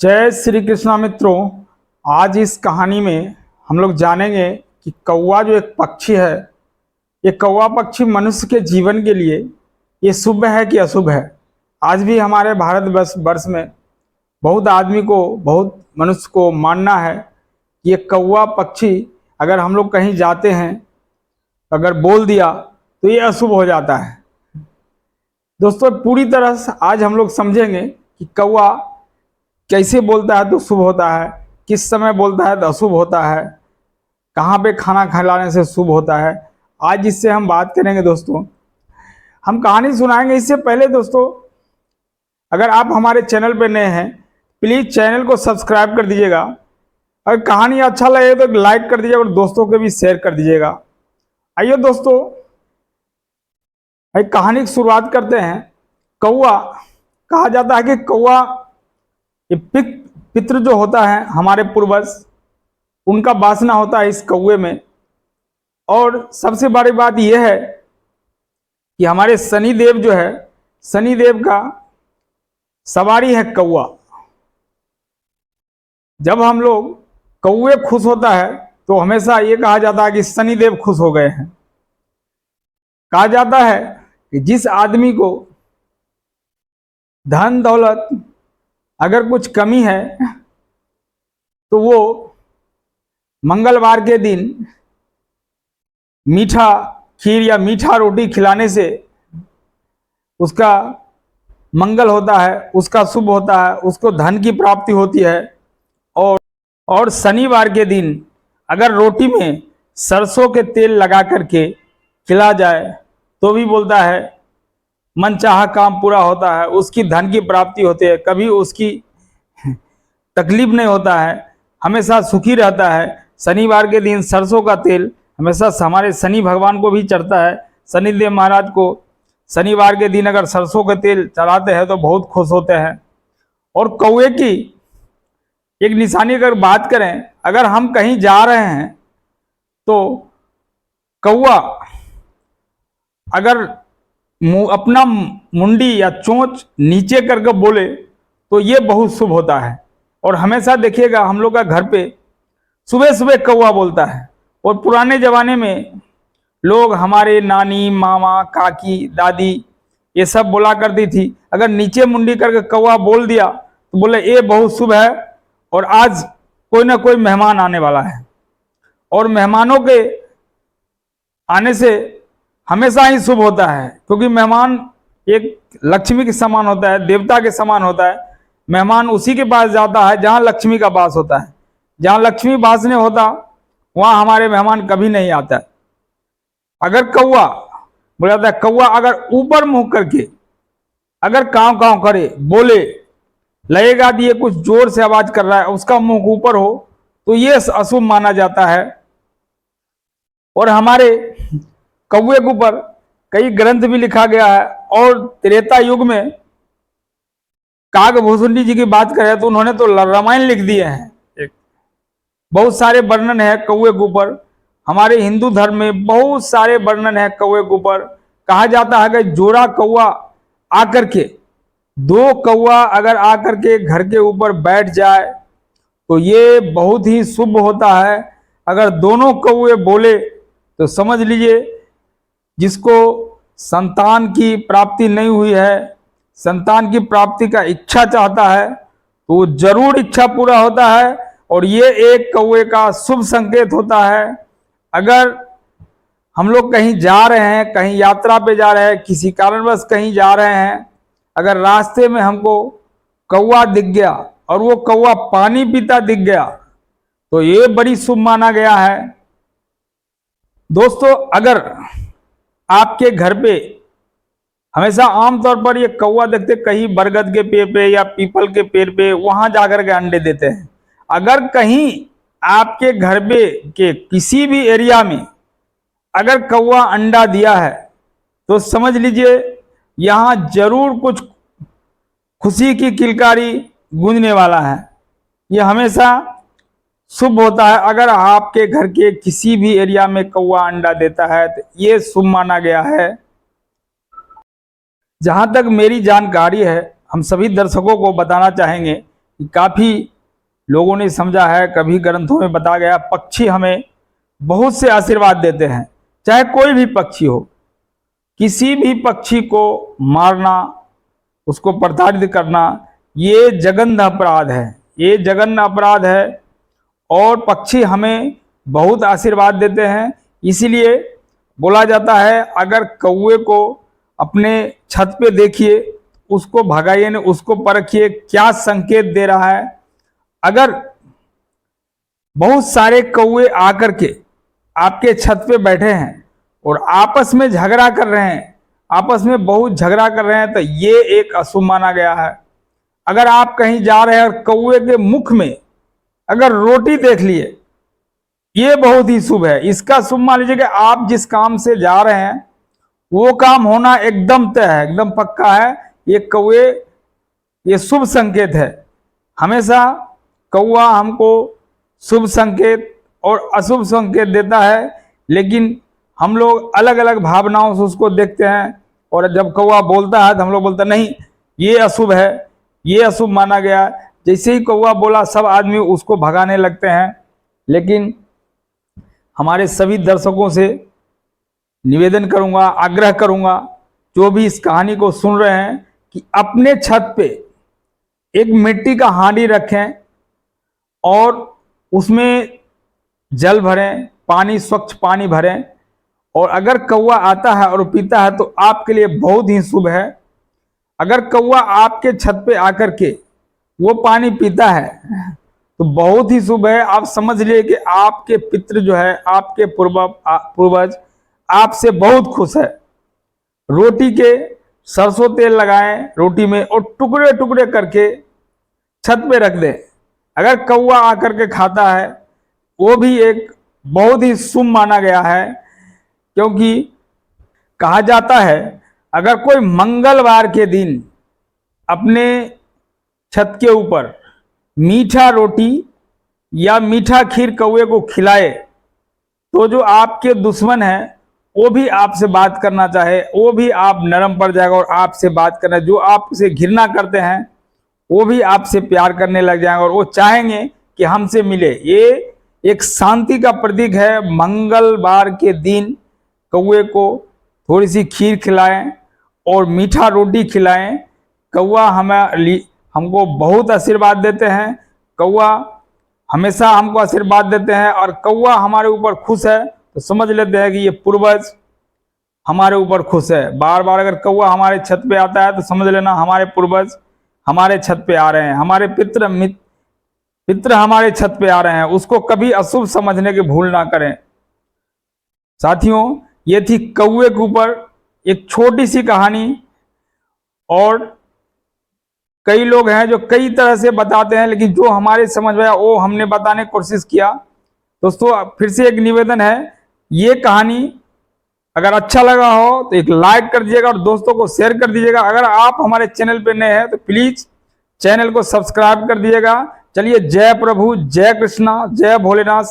जय श्री कृष्णा मित्रों। आज इस कहानी में हम लोग जानेंगे कि कौवा जो एक पक्षी है, ये कौवा पक्षी मनुष्य के जीवन के लिए ये शुभ है कि अशुभ है। आज भी हमारे भारत वर्ष में बहुत मनुष्य को मानना है कि ये कौवा पक्षी अगर हम लोग कहीं जाते हैं, अगर बोल दिया तो ये अशुभ हो जाता है। दोस्तों, पूरी तरह से आज हम लोग समझेंगे कि कौवा कैसे बोलता है तो शुभ होता है, किस समय बोलता है तो अशुभ होता है, कहाँ पे खाना खिलाने से शुभ होता है। आज इससे हम बात करेंगे। दोस्तों, हम कहानी सुनाएंगे। इससे पहले दोस्तों, अगर आप हमारे चैनल पे नए हैं, प्लीज़ चैनल को सब्सक्राइब कर दीजिएगा। अगर कहानी अच्छा लगे तो लाइक कर दीजिएगा और दोस्तों को भी शेयर कर दीजिएगा। आइए दोस्तों, एक कहानी की शुरुआत करते हैं। कौवा, कहा जाता है कि कौवा ये पितृ जो होता है, हमारे पूर्वज, उनका वासना होता है इस कौवे में। और सबसे बड़ी बात यह है कि हमारे शनिदेव जो है, शनिदेव का सवारी है कौवा। जब हम लोग कौवे खुश होता है तो हमेशा ये कहा जाता है कि शनिदेव खुश हो गए हैं। कहा जाता है कि जिस आदमी को धन दौलत अगर कुछ कमी है तो वो मंगलवार के दिन मीठा खीर या मीठा रोटी खिलाने से उसका मंगल होता है, उसका शुभ होता है, उसको धन की प्राप्ति होती है। और शनिवार के दिन अगर रोटी में सरसों के तेल लगा करके खिला जाए तो भी बोलता है मनचाहा काम पूरा होता है, उसकी धन की प्राप्ति होती है, कभी उसकी तकलीफ नहीं होता है, हमेशा सुखी रहता है। शनिवार के दिन सरसों का तेल हमेशा हमारे शनि भगवान को भी चढ़ता है। शनिदेव महाराज को शनिवार के दिन अगर सरसों का तेल चढ़ाते हैं तो बहुत खुश होते हैं। और कौवे की एक निशानी अगर बात करें, अगर हम कहीं जा रहे हैं तो कौवा अगर अपना मुंडी या चोंच नीचे करके बोले तो ये बहुत शुभ होता है। और हमेशा देखिएगा हम लोग का घर पे सुबह सुबह कौवा बोलता है। और पुराने जमाने में लोग, हमारे नानी, मामा, काकी, दादी, ये सब बोला करती थी, अगर नीचे मुंडी करके कौवा बोल दिया तो बोले ये बहुत शुभ है और आज कोई ना कोई मेहमान आने वाला है। और मेहमानों के आने से हमेशा ही शुभ होता है, क्योंकि मेहमान एक लक्ष्मी के समान होता है, देवता के समान होता है। मेहमान उसी के पास जाता है जहाँ लक्ष्मी का वास होता है। जहाँ लक्ष्मी वास नहीं होता वहाँ हमारे मेहमान कभी नहीं आता है। अगर कौवा बोला जाता है, कौवा अगर ऊपर मुंह करके अगर काव काव करे, बोले, लगेगा कि ये कुछ जोर से आवाज कर रहा है, उसका मुंह ऊपर हो तो ये अशुभ माना जाता है। और हमारे कौवे के ऊपर कई ग्रंथ भी लिखा गया है। और त्रेता युग में काकभूषुंडी जी की बात करें तो उन्होंने तो रामायण लिख दिए हैं। बहुत सारे वर्णन है कौवे के ऊपर। हमारे हिंदू धर्म में बहुत सारे वर्णन है कौवे के ऊपर। कहा जाता है कि जोड़ा कौवा आकर के, दो कौवा अगर आकर के घर के ऊपर बैठ जाए तो ये बहुत ही शुभ होता है। अगर दोनों कौवे बोले तो समझ लीजिए जिसको संतान की प्राप्ति नहीं हुई है, संतान की प्राप्ति का इच्छा चाहता है तो जरूर इच्छा पूरा होता है। और ये एक कौवे का शुभ संकेत होता है। अगर हम लोग कहीं जा रहे हैं, कहीं यात्रा पे जा रहे हैं, किसी कारणवश कहीं जा रहे हैं, अगर रास्ते में हमको कौवा दिख गया और वो कौवा पानी पीता दिख गया तो ये बड़ी शुभ माना गया है। दोस्तों, अगर आपके घर पे हमेशा आमतौर पर ये कौवा देखते कहीं बरगद के पेड़ पे या पीपल के पेड़ पे, वहां जाकर के अंडे देते हैं। अगर कहीं आपके घर पे के किसी भी एरिया में अगर कौवा अंडा दिया है तो समझ लीजिए यहां जरूर कुछ खुशी की किलकारी गूंजने वाला है। यह हमेशा शुभ होता है। अगर आपके घर के किसी भी एरिया में कौवा अंडा देता है तो ये शुभ माना गया है। जहां तक मेरी जानकारी है, हम सभी दर्शकों को बताना चाहेंगे कि काफ़ी लोगों ने समझा है, कभी ग्रंथों में बताया गया, पक्षी हमें बहुत से आशीर्वाद देते हैं, चाहे कोई भी पक्षी हो। किसी भी पक्षी को मारना, उसको प्रताड़ित करना, ये जघन्य अपराध है, ये जघन्य अपराध है। और पक्षी हमें बहुत आशीर्वाद देते हैं। इसीलिए बोला जाता है, अगर कौवे को अपने छत पे देखिए, उसको भगाइए नहीं, उसको परखिए क्या संकेत दे रहा है। अगर बहुत सारे कौवे आकर के आपके छत पे बैठे हैं और आपस में झगड़ा कर रहे हैं, आपस में बहुत झगड़ा कर रहे हैं, तो ये एक अशुभ माना गया है। अगर आप कहीं जा रहे हैं और कौवे के मुख में अगर रोटी देख लिए, ये बहुत ही शुभ है। इसका शुभ मान लीजिए कि आप जिस काम से जा रहे हैं वो काम होना एकदम तय है, एकदम पक्का है। ये कौवे, ये शुभ संकेत है। हमेशा कौवा हमको शुभ संकेत और अशुभ संकेत देता है, लेकिन हम लोग अलग अलग भावनाओं से उसको देखते हैं। और जब कौवा बोलता है तो हम लोग बोलते हैं नहीं, ये अशुभ है, ये अशुभ माना गया। जैसे ही कौवा बोला, सब आदमी उसको भगाने लगते हैं। लेकिन हमारे सभी दर्शकों से निवेदन करूंगा, आग्रह करूंगा, जो भी इस कहानी को सुन रहे हैं, कि अपने छत पे एक मिट्टी का हांडी रखें और उसमें जल भरें, पानी, स्वच्छ पानी भरें। और अगर कौवा आता है और पीता है तो आपके लिए बहुत ही शुभ है। अगर कौवा आपके छत पे आकर के वो पानी पीता है तो बहुत ही शुभ है। आप समझ लिए कि आपके पितृ जो है, आपके पूर्वज आपसे बहुत खुश है। रोटी के सरसों तेल लगाएं रोटी में और टुकड़े टुकड़े करके छत पे रख दें। अगर कौवा आकर के खाता है, वो भी एक बहुत ही शुभ माना गया है। क्योंकि कहा जाता है, अगर कोई मंगलवार के दिन अपने छत के ऊपर मीठा रोटी या मीठा खीर कौवे को खिलाए, तो जो आपके दुश्मन है वो भी आपसे बात करना चाहे, वो भी आप नरम पड़ जाएगा और आपसे बात करना, जो आपसे घृणा करते हैं वो भी आपसे प्यार करने लग जाएंगे और वो चाहेंगे कि हमसे मिले। ये एक शांति का प्रतीक है। मंगलवार के दिन कौवे को थोड़ी सी खीर खिलाएं और मीठा रोटी खिलाएं। कौवा हमको बहुत आशीर्वाद देते हैं। कौवा हमेशा हमको आशीर्वाद देते हैं और कौवा हमारे ऊपर खुश है तो समझ लेते हैं कि ये पूर्वज हमारे ऊपर खुश है। बार बार अगर कौवा हमारे छत पे आता है तो समझ लेना हमारे पूर्वज हमारे छत पे आ रहे हैं, हमारे पितृ हमारे छत पे आ रहे हैं। उसको कभी अशुभ समझने की भूल ना करें। साथियों, ये थी कौवे के ऊपर एक छोटी सी कहानी। और कई लोग हैं जो कई तरह से बताते हैं, लेकिन जो हमारे समझ में आया वो हमने बताने की कोशिश किया। दोस्तों, फिर से एक निवेदन है, ये कहानी अगर अच्छा लगा हो तो एक लाइक कर दीजिएगा और दोस्तों को शेयर कर दीजिएगा। अगर आप हमारे चैनल पे नए हैं तो प्लीज चैनल को सब्सक्राइब कर दीजिएगा। चलिए, जय प्रभु, जय कृष्णा, जय भोलेनाथ।